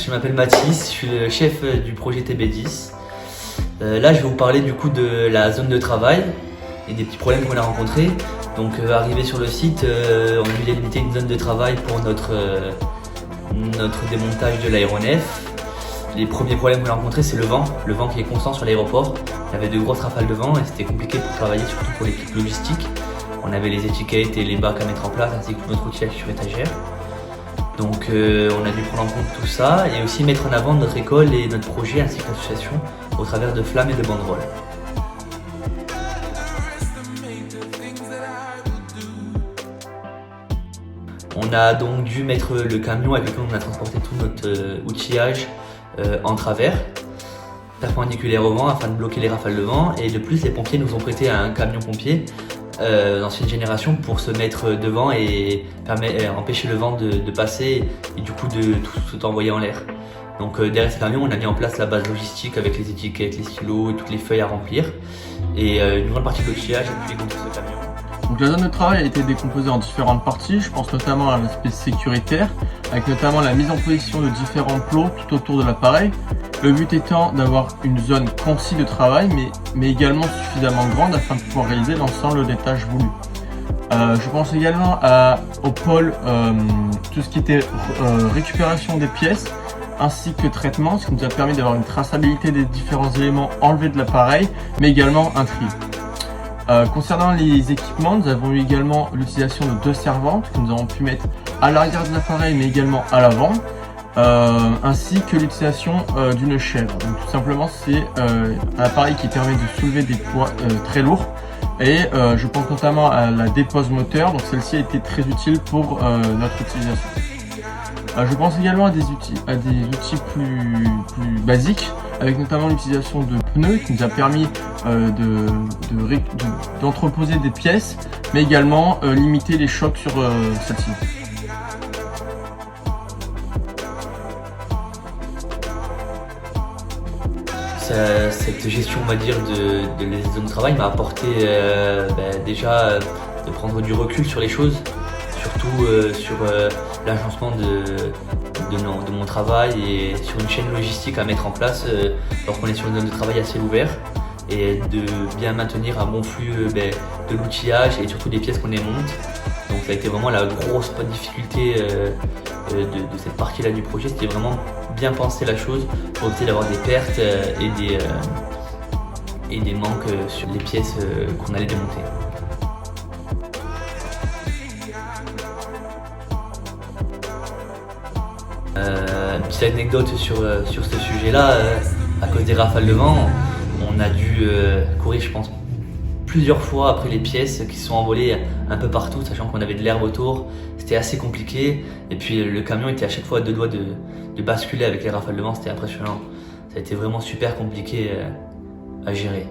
je m'appelle Mathis, je suis le chef du projet TB10. Là, je vais vous parler du coup de la zone de travail et des petits problèmes qu'on a rencontrés. Donc, arrivé sur le site, on a dû délimiter une zone de travail pour notre démontage de l'aéronef. Les premiers problèmes qu'on a rencontrés, c'est le vent qui est constant sur l'aéroport. Il y avait de grosses rafales de vent et c'était compliqué pour travailler, surtout pour l'équipe logistique. On avait les étiquettes et les bacs à mettre en place, ainsi que tout notre outillage sur étagère. Donc on a dû prendre en compte tout ça et aussi mettre en avant notre école et notre projet ainsi que l'association au travers de flammes et de banderoles. On a donc dû mettre le camion avec lequel on a transporté tout notre outillage en travers, perpendiculaire au vent afin de bloquer les rafales de vent. Et de plus, les pompiers nous ont prêté un camion pompier d'ancienne génération pour se mettre devant et empêcher le vent de passer et du coup de tout envoyer en l'air. Donc derrière ce camion, on a mis en place la base logistique avec les étiquettes, les stylos et toutes les feuilles à remplir. Et une grande partie de l'outillage a pu gonfler ce camion. Donc la zone de travail a été décomposée en différentes parties, je pense notamment à l'aspect sécuritaire, avec notamment la mise en position de différents plots tout autour de l'appareil. Le but étant d'avoir une zone concise de travail, mais également suffisamment grande afin de pouvoir réaliser l'ensemble des tâches voulues. Je pense également au pôle, tout ce qui était récupération des pièces, ainsi que traitement, ce qui nous a permis d'avoir une traçabilité des différents éléments enlevés de l'appareil, mais également un tri. Concernant les équipements, nous avons eu également l'utilisation de 2 servantes que nous avons pu mettre à l'arrière de l'appareil mais également à l'avant, ainsi que l'utilisation d'une chèvre. Donc, tout simplement, c'est un appareil qui permet de soulever des poids très lourds et je pense notamment à la dépose moteur, donc celle-ci a été très utile pour notre utilisation. Je pense également à des outils plus basiques, avec notamment l'utilisation de pneus qui nous a permis d'entreposer des pièces, mais également limiter les chocs sur celle-ci. Cette gestion, on va dire, de les zones de travail m'a apporté déjà de prendre du recul sur les choses, surtout sur l'agencement de mon travail et sur une chaîne logistique à mettre en place lorsqu'on est sur une zone de travail assez ouverte, et de bien maintenir un bon flux de l'outillage et surtout des pièces qu'on démonte. Donc ça a été vraiment la grosse difficulté de cette partie-là du projet, c'était vraiment bien penser la chose pour éviter d'avoir des pertes et des manques sur les pièces qu'on allait démonter. Petite anecdote sur ce sujet-là, à cause des rafales de vent, on a dû courir, je pense, plusieurs fois après les pièces qui sont envolées un peu partout, sachant qu'on avait de l'herbe autour. C'était assez compliqué et puis le camion était à chaque fois à 2 doigts de basculer avec les rafales de vent, c'était impressionnant. Ça a été vraiment super compliqué à gérer.